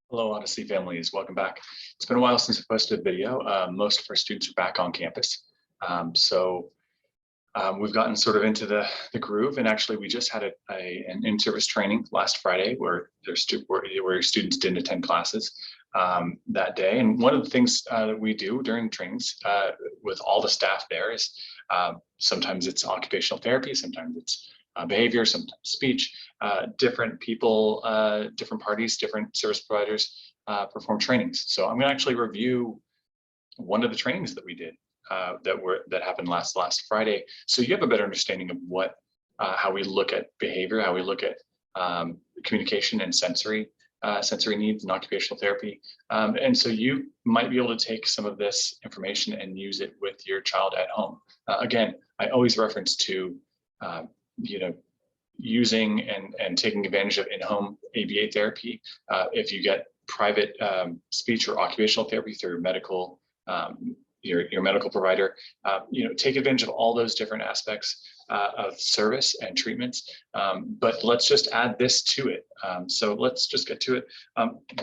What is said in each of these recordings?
Hello, Odyssey families. Welcome back. It's been a while since I posted a video. Most of our students are back on campus. We've gotten sort of into the groove, and actually we just had an in-service training last Friday where where students didn't attend classes that day. And one of the things that we do during trainings with all the staff there is sometimes it's occupational therapy, sometimes it's behavior, sometimes speech. Different people, different parties, different service providers perform trainings. So I'm going to actually review one of the trainings that we did that happened last Friday, so you have a better understanding of how we look at behavior, how we look at communication and sensory needs and occupational therapy. And so you might be able to take some of this information and use it with your child at home. Again, I always reference to using and taking advantage of in-home ABA therapy. If you get private speech or occupational therapy through medical, your medical provider, take advantage of all those different aspects of service and treatments. But let's just add this to it. So let's just get to it.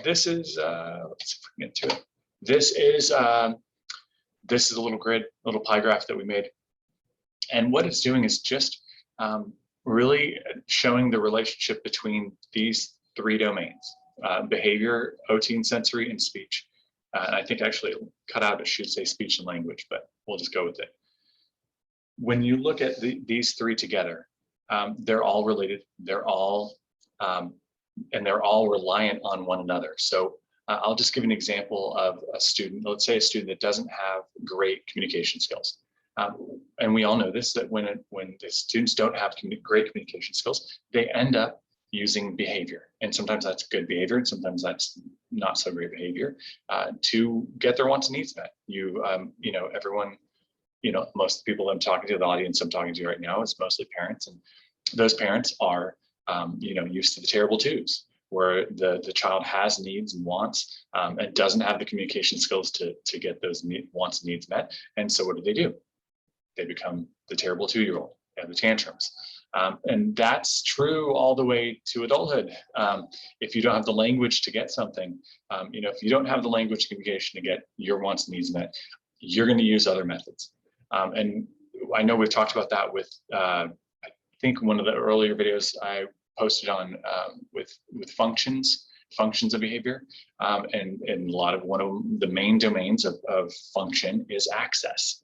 This is, let's see if we can get to it. This is a little grid, little pie graph that we made. And what it's doing is just really showing the relationship between these three domains: behavior, OT and sensory, and speech. And I think actually cut out, it should say speech and language, but we'll just go with it. When you look at these three together, they're all related, they're all reliant on one another. So I'll just give an example of a student, let's say a student that doesn't have great communication skills. And we all know this, that when the students don't have great communication skills, they end up using behavior. And sometimes that's good behavior, and sometimes that's not so great behavior to get their wants and needs met. Everyone, most people I'm talking to, the audience I'm talking to right now is mostly parents. And those parents are, used to the terrible twos, where the child has needs and wants and doesn't have the communication skills to get those wants and needs met. And so what do? They become the terrible 2-year-old. They have the tantrums. And that's true all the way to adulthood. If you don't have the language to get something, if you don't have the language communication to get your wants and needs met, you're going to use other methods. And I know we've talked about that with, I think one of the earlier videos I posted on with functions of behavior. And one of the main domains of function is access.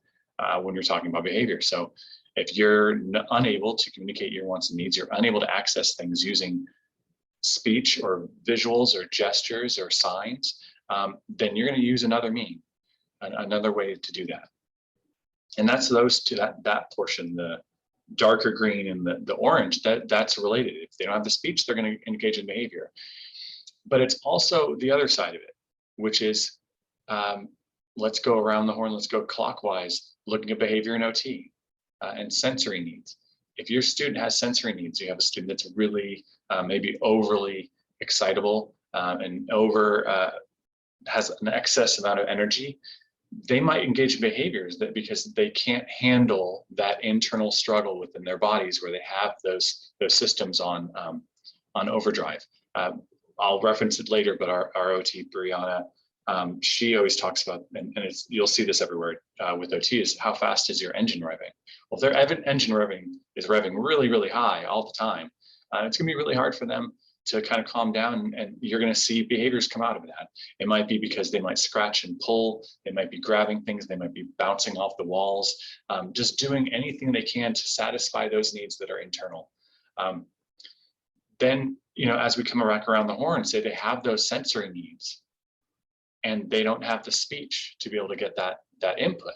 When you're talking about behavior. So if you're unable to communicate your wants and needs, you're unable to access things using speech or visuals or gestures or signs, then you're going to use another way to do that. And that's those two, that portion, the darker green and the orange, that's related. If they don't have the speech, they're going to engage in behavior. But it's also the other side of it, which is let's go around the horn, let's go clockwise, looking at behavior and OT and sensory needs. If your student has sensory needs, you have a student that's really maybe overly excitable and has an excess amount of energy, they might engage in behaviors that because they can't handle that internal struggle within their bodies where they have those systems on overdrive. I'll reference it later, but our OT, Brianna, she always talks about, and you'll see this everywhere with OT, is how fast is your engine revving? Well, if their engine is revving really, really high all the time, it's gonna be really hard for them to kind of calm down, and you're gonna see behaviors come out of that. It might be because they might scratch and pull, they might be grabbing things, they might be bouncing off the walls, just doing anything they can to satisfy those needs that are internal. Then, as we come back around the horn, say they have those sensory needs, and they don't have the speech to be able to get that input.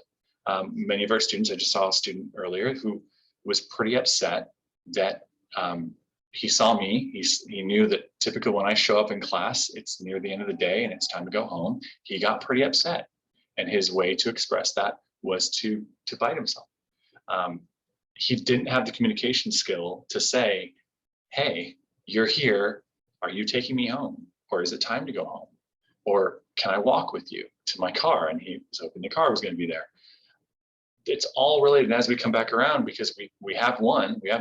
Many of our students, I just saw a student earlier who was pretty upset that he saw me. He knew that typically when I show up in class, it's near the end of the day and it's time to go home. He got pretty upset, and his way to express that was to bite himself. He didn't have the communication skill to say, "Hey, you're here. Are you taking me home? Or is it time to go home? Or can I walk with you to my car?" And he was hoping the car was going to be there. It's all related. And as we come back around, because we have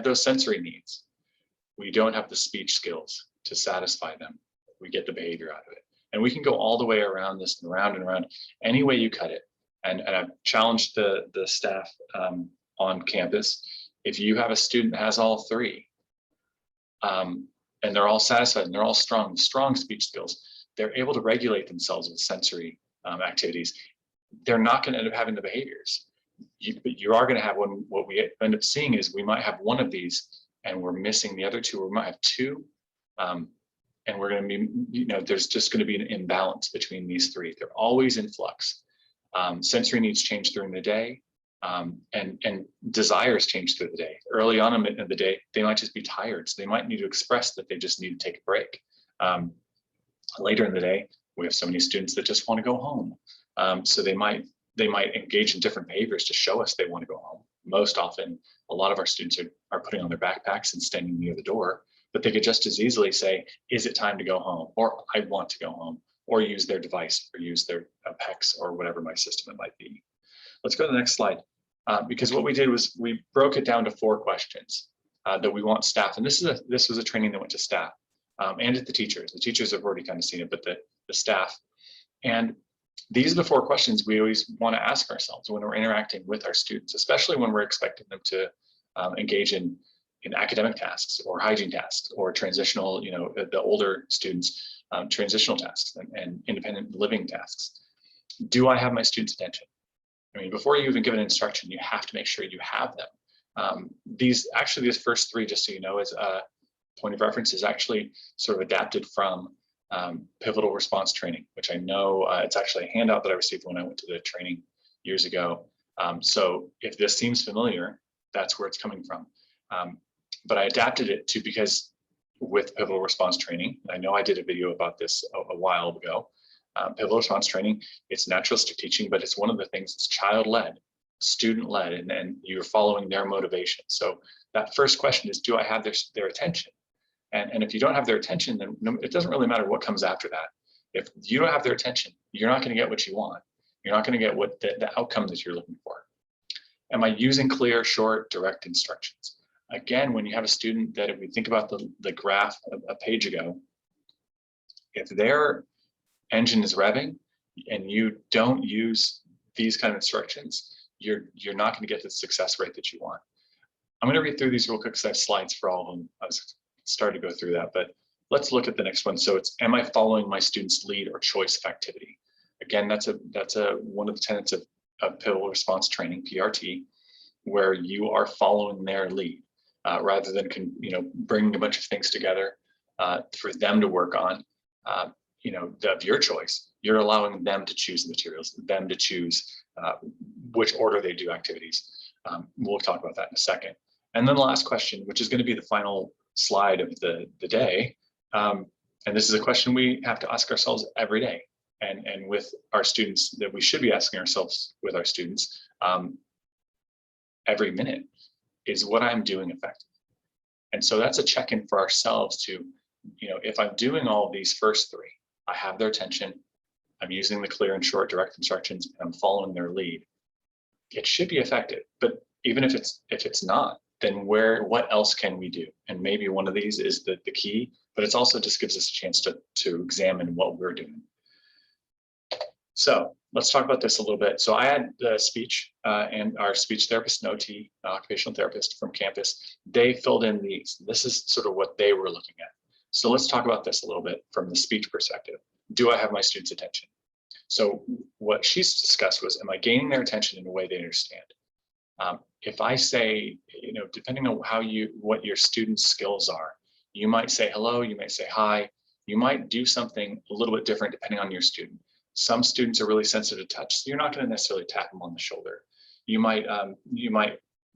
those sensory needs, we don't have the speech skills to satisfy them. We get the behavior out of it. And we can go all the way around this and around, any way you cut it. And I've challenged the staff on campus. If you have a student that has all three, and they're all satisfied and they're all strong speech skills, they're able to regulate themselves with sensory activities. They're not going to end up having the behaviors. But you are going to have one. What we end up seeing is we might have one of these and we're missing the other two, or we might have two. And we're going to be, there's just going to be an imbalance between these three. They're always in flux. Sensory needs change during the day, and desires change through the day. Early on in the day, they might just be tired. So they might need to express that they just need to take a break. Later in the day, we have so many students that just want to go home. So they might engage in different behaviors to show us they want to go home. Most often, a lot of our students are putting on their backpacks and standing near the door, but they could just as easily say, is it time to go home? Or I want to go home, or use their device, or use their PECS, or whatever my system it might be. Let's go to the next slide. Because what we did was we broke it down to 4 questions that we want staff. And this was a training that went to staff and at the teachers. The teachers have already kind of seen it, but the staff. And these are the 4 questions we always want to ask ourselves when we're interacting with our students, especially when we're expecting them to engage in academic tasks or hygiene tasks or transitional, the older students, transitional tasks and independent living tasks. Do I have my students' attention? I mean, before you even give an instruction, you have to make sure you have them. These first 3, just so you know, as a point of reference, is actually sort of adapted from pivotal response training, which I know it's actually a handout that I received when I went to the training years ago. So if this seems familiar, that's where it's coming from. But I adapted it because with pivotal response training, I know I did a video about this a while ago. Pivotal response training, it's naturalistic teaching, but it's one of the things that's child-led, student-led, and you're following their motivation. So that first question is, do I have their attention? And if you don't have their attention, then it doesn't really matter what comes after that. If you don't have their attention, you're not going to get what you want. You're not going to get what the outcome that you're looking for. Am I using clear, short, direct instructions? Again, when you have a student that, if we think about the graph a page ago, if their engine is revving and you don't use these kind of instructions, you're not going to get the success rate that you want. I'm going to read through these real quick because I have slides for all of them. I was starting to go through that, but let's look at the next one. So it's, am I following my student's lead or choice of activity? Again, that's one of the tenets of pivotal response training, PRT, where you are following their lead rather than bringing a bunch of things together for them to work on. Of your choice. You're allowing them to choose the materials, them to choose which order they do activities. We'll talk about that in a second. And then the last question, which is going to be the final slide of the day. And this is a question we have to ask ourselves every day. And with our students, that we should be asking ourselves with our students every minute, is what I'm doing effective. And so that's a check-in for ourselves to, if I'm doing all of these first 3, I have their attention, I'm using the clear and short direct instructions, and I'm following their lead, it should be effective. But even if it's not, then what else can we do? And maybe one of these is the key, but it also just gives us a chance to examine what we're doing. So let's talk about this a little bit. So I had the speech and our speech therapist, an OT, occupational therapist from campus, they filled in these. This is sort of what they were looking at. So let's talk about this a little bit from the speech perspective. Do I have my students' attention? So what she's discussed was, am I gaining their attention in a way they understand? If I say, depending on what your students' skills are, you might say hello, you might say hi, you might do something a little bit different depending on your student. Some students are really sensitive to touch, so you're not going to necessarily tap them on the shoulder. You might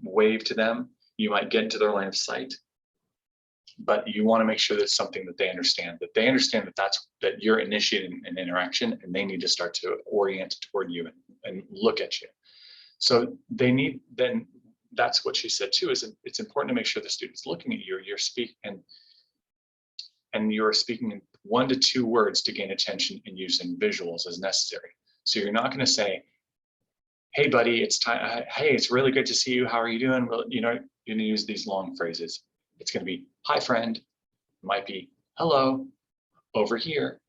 wave to them, you might get into their line of sight, but you want to make sure that's something that they understand that you're initiating an interaction and they need to start to orient toward you and look at you. So that's what she said too, is it's important to make sure the student's looking at you, you're speaking and you're speaking in 1 to 2 words to gain attention and using visuals as necessary. So you're not going to say, hey buddy, it's time, hey, it's really good to see you, how are you doing? Well, you're going to use these long phrases. It's going to be, hi friend, it might be, hello, over here,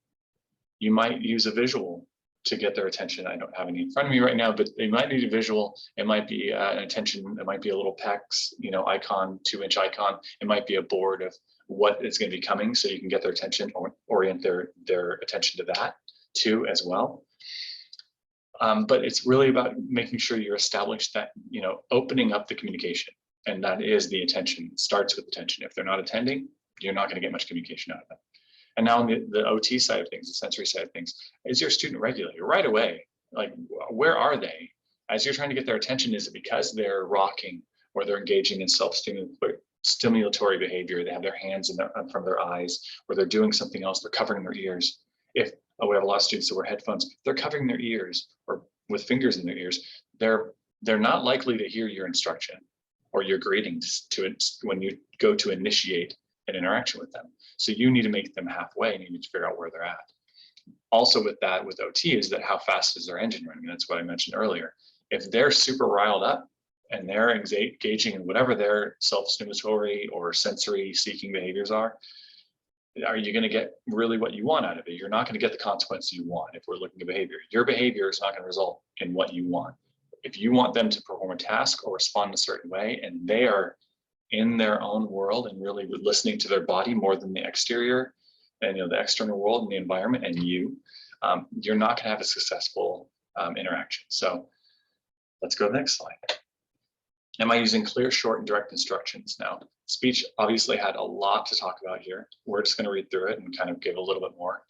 You might use a visual to get their attention. I don't have any in front of me right now, but they might need a visual. It might be an attention. It might be a little PEX, icon, 2-inch icon. It might be a board of what is going to be coming, so you can get their attention or orient their attention to that too as well. But it's really about making sure you're established that, opening up the communication, and that is the attention. It starts with attention. If they're not attending, you're not going to get much communication out of them. And now on the OT side of things, the sensory side of things, is your student regulated right away? Like, where are they? As you're trying to get their attention, is it because they're rocking or they're engaging in self-stimulatory behavior? They have their hands in front of their eyes, or they're doing something else, they're covering their ears. We have a lot of students that wear headphones, they're covering their ears or with fingers in their ears. They're not likely to hear your instruction or your greetings when you go to initiate an interaction with them. So you need to make them halfway, and you need to figure out where they're at. Also with OT is that how fast is their engine running? That's what I mentioned earlier. If they're super riled up and they're engaging in whatever their self-stimulatory or sensory seeking behaviors are you going to get really what you want out of it? You're not going to get the consequence you want if we're looking at behavior. Your behavior is not going to result in what you want. If you want them to perform a task or respond in a certain way, and they are in their own world and really listening to their body more than the exterior and the external world and the environment and you're not going to have a successful interaction. So let's go to the next slide. Am I using clear, short, and direct instructions? Now, speech obviously had a lot to talk about here. We're just going to read through it and kind of give a little bit more.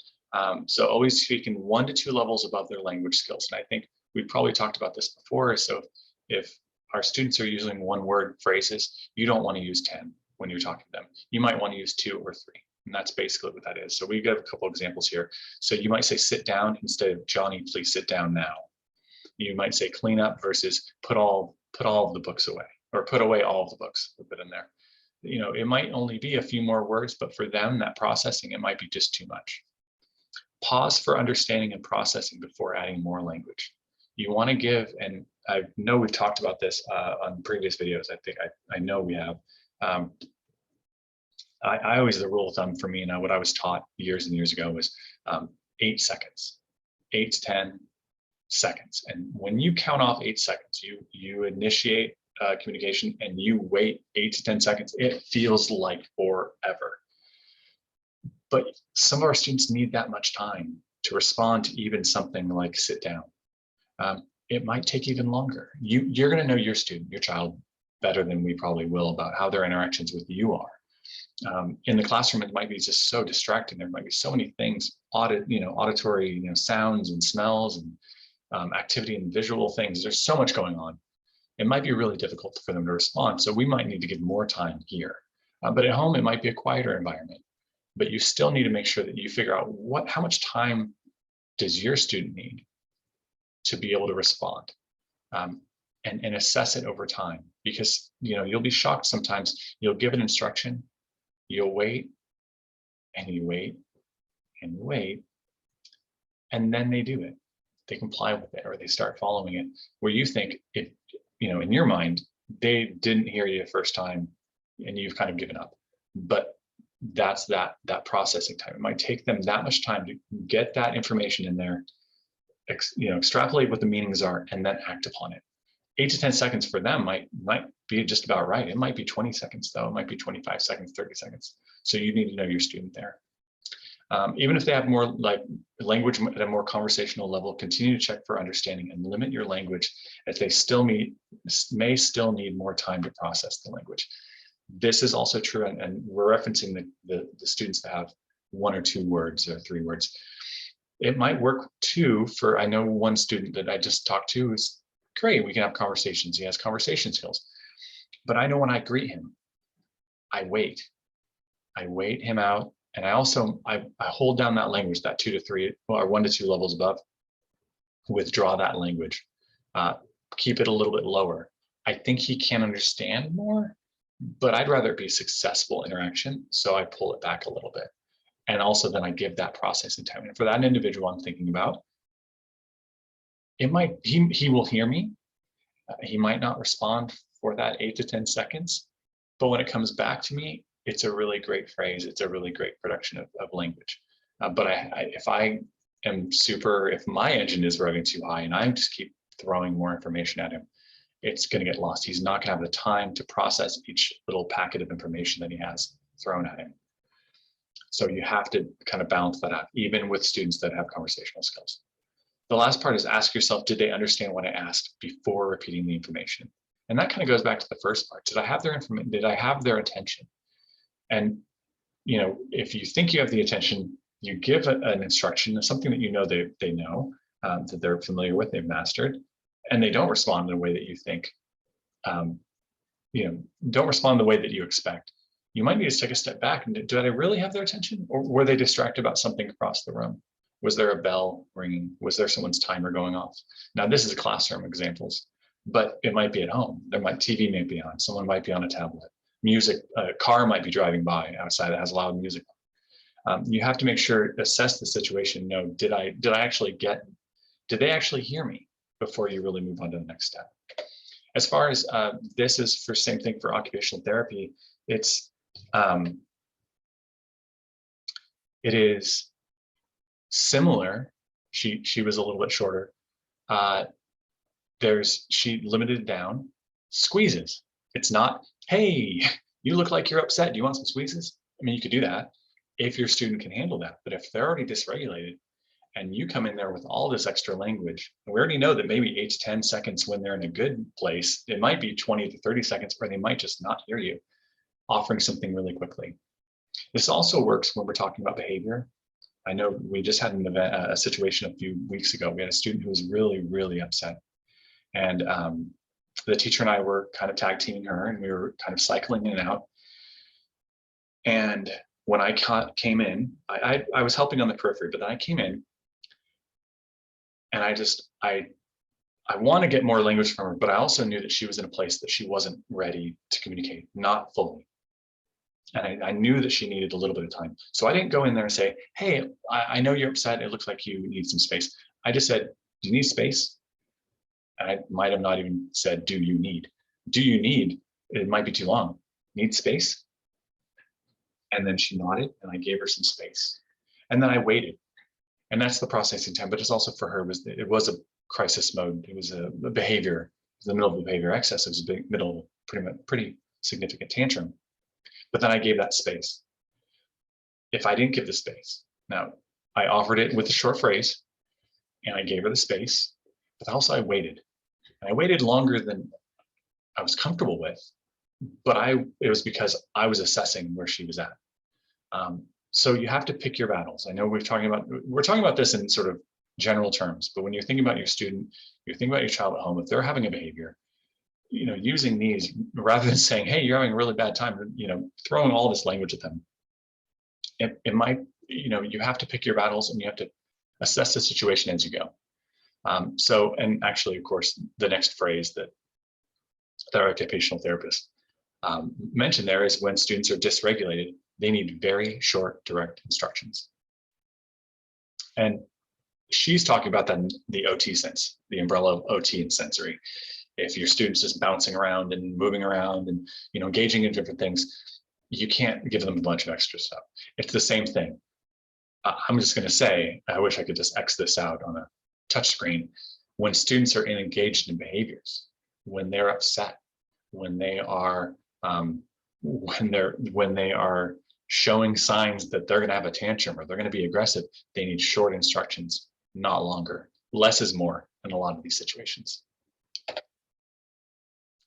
So always speaking 1 to 2 levels above their language skills. And I think we've probably talked about this before. So if our students are using 1-word phrases, you don't want to use 10 when you're talking to them. You might want to use 2 or 3. And that's basically what that is. So we got a couple examples here. So you might say sit down instead of Johnny, please sit down now. You might say clean up versus put all of the books away, or put away all of the books, put in there. It might only be a few more words, but for them, that processing, it might be just too much. Pause for understanding and processing before adding more language. You want to give, and I know we've talked about this on previous videos. I know we have. I always, the rule of thumb for me, and what I was taught years and years ago was 8 seconds, 8 to 10 seconds. And when you count off 8 seconds, you initiate communication and you wait 8 to 10 seconds, it feels like forever. But some of our students need that much time to respond to even something like sit down. It might take even longer. You're going to know your student, your child, better than we probably will about how their interactions with you are. In the classroom, it might be just so distracting. There might be so many things, auditory, sounds and smells and activity and visual things. There's so much going on. It might be really difficult for them to respond. So we might need to give more time here. But at home, it might be a quieter environment. But you still need to make sure that you figure out how much time does your student need to be able to respond, and assess it over time. Because you'll be shocked sometimes. You'll give an instruction, you'll wait, and you wait, and you wait, and then they do it. They comply with it, or they start following it. Where you think, if in your mind, they didn't hear you the first time, and you've kind of given up. But that's that processing time. It might take them that much time to get that information in there, extrapolate what the meanings are, and then act upon it. 8 to 10 seconds for them might be just about right. It might be 20 seconds though. It might be 25 seconds, 30 seconds. So you need to know your student there. Even if they have more like language at a more conversational level, continue to check for understanding and limit your language as they may still need more time to process the language. This is also true, and we're referencing the students that have 1 or 2 words or 3 words. It might work too I know one student that I just talked to is great. We can have conversations. He has conversation skills. But I know when I greet him, I wait him out. And I also, I hold down that language, that 2 to 3 or 1 to 2 levels above, withdraw that language, keep it a little bit lower. I think he can understand more, but I'd rather it be a successful interaction. So I pull it back a little bit. And also then I give that processing time. And for that individual I'm thinking about, he will hear me. He might not respond for that 8 to 10 seconds, but when it comes back to me, it's a really great phrase. It's a really great production of language. But if I if my engine is revving too high and I just keep throwing more information at him, it's going to get lost. He's not going to have the time to process each little packet of information that he has thrown at him. So you have to kind of balance that out, even with students that have conversational skills. The last part is ask yourself, did they understand what I asked before repeating the information? And that kind of goes back to the first part. Did I have their information? Did I have their attention? And, you know, if you think you have the attention, you give an instruction, something that you know they know, that they're familiar with, they've mastered, and they don't respond in a way that you think, don't respond in the way that you expect. You might need to take a step back and did I really have their attention, or were they distracted about something across the room? Was there a bell ringing? Was there someone's timer going off? Now, this is classroom examples, but it might be at home. TV may be on, someone might be on a tablet. Music, a car might be driving by outside that has loud music. You have to make sure, assess the situation, know, did they actually hear me before you really move on to the next step? As far as this is for same thing for occupational therapy, it is similar. She was a little bit shorter. She limited it down, squeezes. It's not, hey, you look like you're upset. Do you want some squeezes? I mean, you could do that if your student can handle that. But if they're already dysregulated and you come in there with all this extra language, and we already know that maybe 8 to 10 seconds when they're in a good place, it might be 20 to 30 seconds where they might just not hear you, offering something really quickly. This also works when we're talking about behavior. I know we just had a situation a few weeks ago. We had a student who was really, really upset. And the teacher and I were kind of tag teaming her, and we were kind of cycling in and out. And when I came in, I was helping on the periphery, but then I came in and I want to get more language from her, but I also knew that she was in a place that she wasn't ready to communicate, not fully. And I knew that she needed a little bit of time. So I didn't go in there and say, hey, I know you're upset. It looks like you need some space. I just said, do you need space? And I might have not even said, do you need? Do you need? It might be too long. Need space? And then she nodded and I gave her some space. And then I waited. And that's the processing time, but it's also for her, it was a crisis mode. It was a behavior, the middle of a behavior excess. It was pretty significant tantrum. But then I gave that space. If I didn't give the space, now I offered it with a short phrase and I gave her the space, but also I waited. And I waited longer than I was comfortable with, but it was because I was assessing where she was at. So you have to pick your battles. I know we're talking about this in sort of general terms, but when you're thinking about your student, you're thinking about your child at home, if they're having a behavior, using these rather than saying, hey, you're having a really bad time, throwing all this language at them, it might, you have to pick your battles and you have to assess the situation as you go. And actually, of course, the next phrase that our occupational therapist mentioned there is when students are dysregulated, they need very short, direct instructions. And she's talking about that in the OT sense, the umbrella of OT and sensory. If your student's just bouncing around and moving around and engaging in different things, you can't give them a bunch of extra stuff. It's the same thing. I'm just going to say, I wish I could just X this out on a touch screen. When students are engaged in behaviors, when they're upset, when they are showing signs that they're going to have a tantrum or they're going to be aggressive, they need short instructions, not longer. Less is more in a lot of these situations.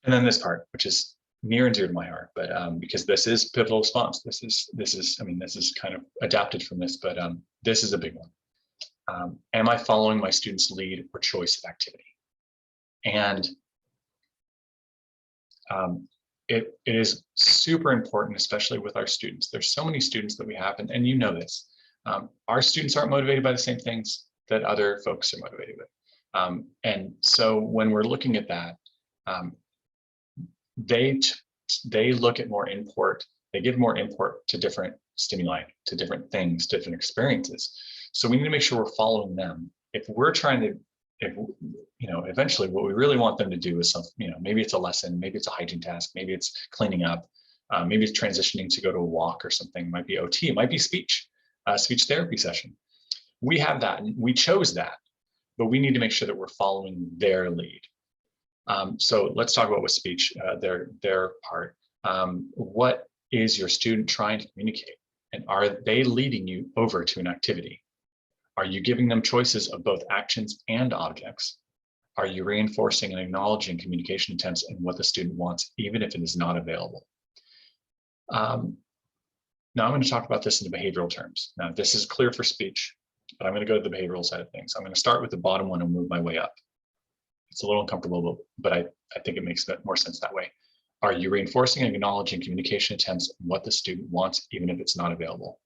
And then this part, which is near and dear to my heart, but because this is pivotal response. This is kind of adapted from this, but this is a big one. Am I following my student's lead or choice of activity? And it is super important, especially with our students. There's so many students that we have, and you know this. Our students aren't motivated by the same things that other folks are motivated with. And so when we're looking at that, they look at more import, they give more import to different stimuli, to different things, different experiences. So we need to make sure we're following them. If we're trying to, eventually what we really want them to do is something, maybe it's a lesson, maybe it's a hygiene task, maybe it's cleaning up, maybe it's transitioning to go to a walk or something, it might be OT, it might be speech therapy session. We have that, and we chose that, but we need to make sure that we're following their lead. So let's talk about with speech, their part. What is your student trying to communicate? And are they leading you over to an activity? Are you giving them choices of both actions and objects? Are you reinforcing and acknowledging communication intents and what the student wants, even if it is not available? Now I'm going to talk about this in the behavioral terms. Now, this is clear for speech, but I'm going to go to the behavioral side of things. I'm going to start with the bottom one and move my way up. It's a little uncomfortable, but I think it makes more sense that way. Are you reinforcing and acknowledging communication intents and what the student wants, even if it's not available?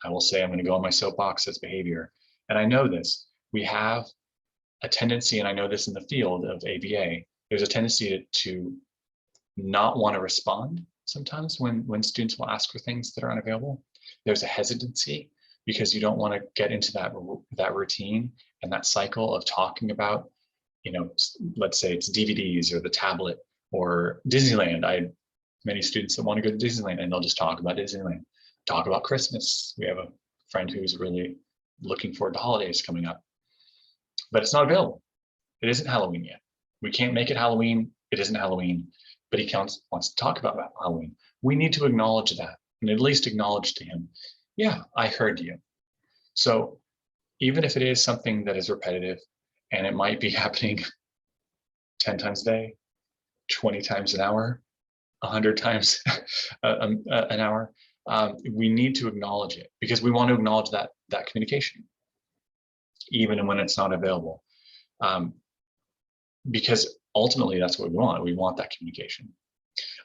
I will say I'm going to go on my soapbox as behavior. And I know this. We have a tendency, and I know this in the field of ABA, there's a tendency to not want to respond sometimes when students will ask for things that are unavailable. There's a hesitancy because you don't want to get into that routine and that cycle of talking about, let's say it's DVDs or the tablet or Disneyland. I have many students that want to go to Disneyland and they'll just talk about Disneyland, talk about Christmas. We have a friend who's really looking forward to holidays coming up, but it's not available. It isn't Halloween yet. We can't make it Halloween. It isn't Halloween, but he wants to talk about Halloween. We need to acknowledge that and at least acknowledge to him, yeah, I heard you. So even if it is something that is repetitive and it might be happening 10 times a day, 20 times an hour, 100 times an hour, we need to acknowledge it because we want to acknowledge that communication, even when it's not available. Because ultimately that's what we want. We want that communication.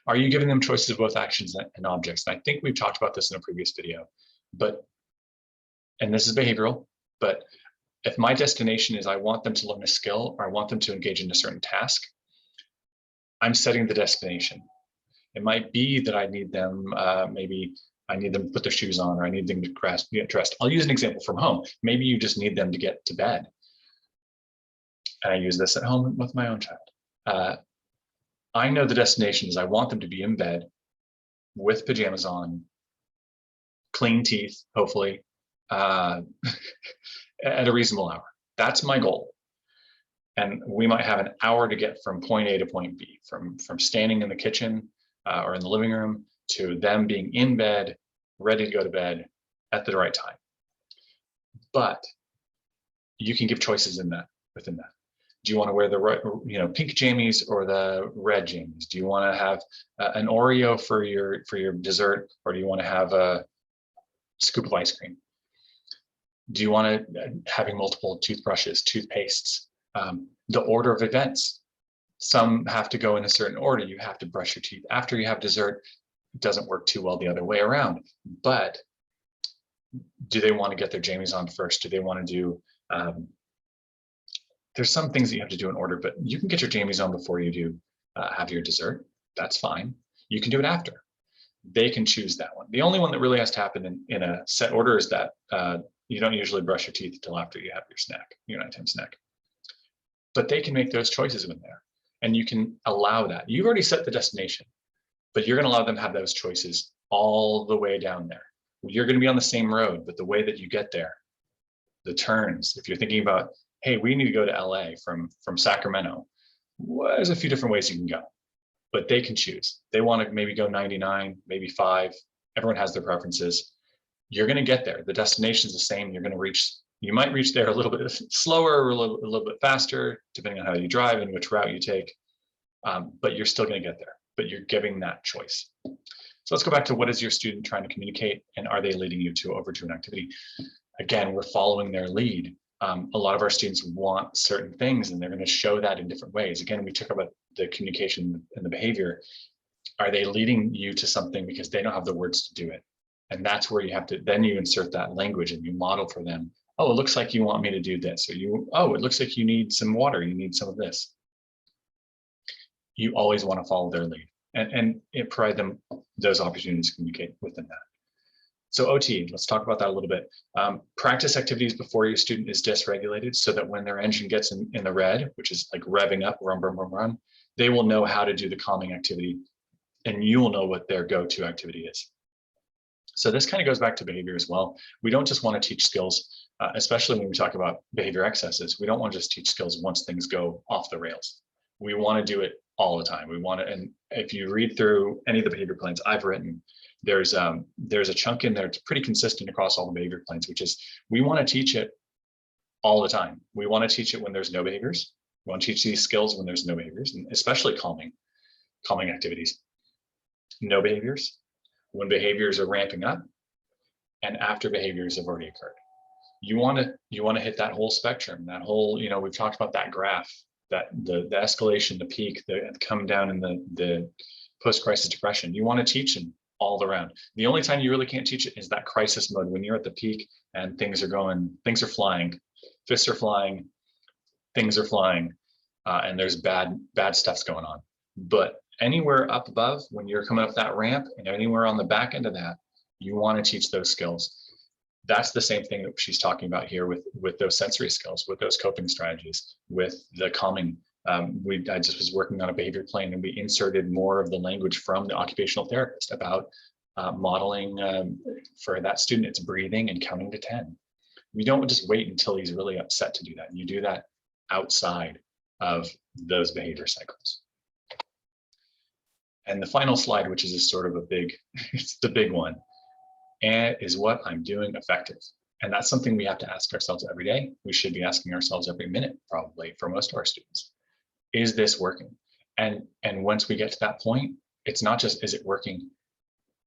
Are you giving them choices of both actions and objects? And I think we've talked about this in a previous video, and this is behavioral, but if my destination is I want them to learn a skill or I want them to engage in a certain task, I'm setting the destination. It might be that I need them, maybe I need them to put their shoes on or I need them to get dressed. I'll use an example from home. Maybe you just need them to get to bed. And I use this at home with my own child. I know the destination is I want them to be in bed with pajamas on, clean teeth, hopefully, at a reasonable hour. That's my goal. And we might have an hour to get from point A to point B, from standing in the kitchen or in the living room to them being in bed, ready to go to bed at the right time. But you can give choices within that. Do you want to wear the pink jammies or the red jammies? Do you want to have an Oreo for your dessert, or do you want to have a scoop of ice cream? Do you want to having multiple toothbrushes, toothpastes? The order of events. Some have to go in a certain order. You have to brush your teeth after you have dessert. It doesn't work too well the other way around. But do they want to get their jammies on first? Do they want to do there's some things that you have to do in order, but you can get your jammies on before you do have your dessert. That's fine. You can do it after. They can choose that one. The only one that really has to happen in a set order is that you don't usually brush your teeth until after you have your snack, your nighttime snack. But they can make those choices in there, and you can allow that. You've already set the destination, but you're going to allow them to have those choices all the way down there. You're going to be on the same road, but the way that you get there, the turns, if you're thinking about, hey, we need to go to LA from Sacramento, well, there's a few different ways you can go, but they can choose. They want to maybe go 99, maybe 5. Everyone has their preferences. You're going to get there. The destination is the same. You're going to reach. You might reach there a little bit slower or a little bit faster, depending on how you drive and which route you take. But you're still going to get there. But you're giving that choice. So let's go back to what is your student trying to communicate, and are they leading you over to an activity? Again, we're following their lead. A lot of our students want certain things, and they're going to show that in different ways. Again, we talk about the communication and the behavior. Are they leading you to something because they don't have the words to do it? And that's where you have to, then you insert that language and you model for them. Oh, it looks like you want me to do this. Or it looks like you need some water. You need some of this. You always want to follow their lead and provide them those opportunities to communicate within that. So OT, let's talk about that a little bit. Practice activities before your student is dysregulated so that when their engine gets in the red, which is like revving up, run, run, run, run, they will know how to do the calming activity, and you will know what their go-to activity is. So this kind of goes back to behavior as well. We don't just want to teach skills especially when we talk about behavior excesses. We don't want to just teach skills once things go off the rails. We want to do it all the time. We want to, and if you read through any of the behavior plans I've written, there's a chunk in there, it's pretty consistent across all the behavior plans, which is we want to teach it all the time. We want to teach it when there's no behaviors. We want to teach these skills when there's no behaviors, and especially calming activities. No behaviors, when behaviors are ramping up, and after behaviors have already occurred. You want to hit that whole spectrum, that whole, we've talked about that graph, that the escalation, the peak, the come down in the post-crisis depression. You want to teach them all around. The only time you really can't teach it is that crisis mode, when you're at the peak and things are flying, fists are flying, things are flying, and there's bad stuff's going on. But anywhere up above, when you're coming up that ramp, and anywhere on the back end of that, you want to teach those skills. That's the same thing that she's talking about here with those sensory skills, with those coping strategies, with the calming. I just was working on a behavior plan, and we inserted more of the language from the occupational therapist about modeling for that student. It's breathing and counting to 10. We don't just wait until he's really upset to do that. You do that outside of those behavior cycles. And the final slide, which is a sort of a big, it's the big one, and is what I'm doing effective. And that's something we have to ask ourselves every day. We should be asking ourselves every minute, probably, for most of our students. Is this working? And once we get to that point, it's not just, is it working?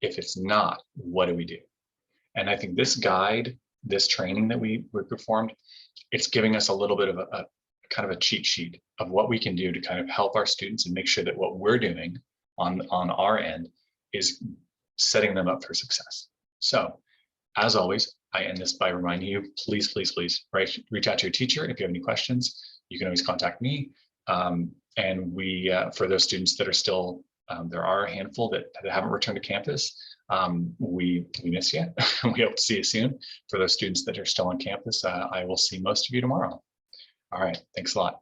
If it's not, what do we do? And I think this guide, this training that we performed, it's giving us a little bit of a kind of a cheat sheet of what we can do to kind of help our students and make sure that what we're doing on our end is setting them up for success. So, as always, I end this by reminding you, please reach out to your teacher if you have any questions. You can always contact me. And we, for those students that are still, there are a handful that haven't returned to campus. We miss you. We hope to see you soon. For those students that are still on campus, I will see most of you tomorrow. All right, thanks a lot.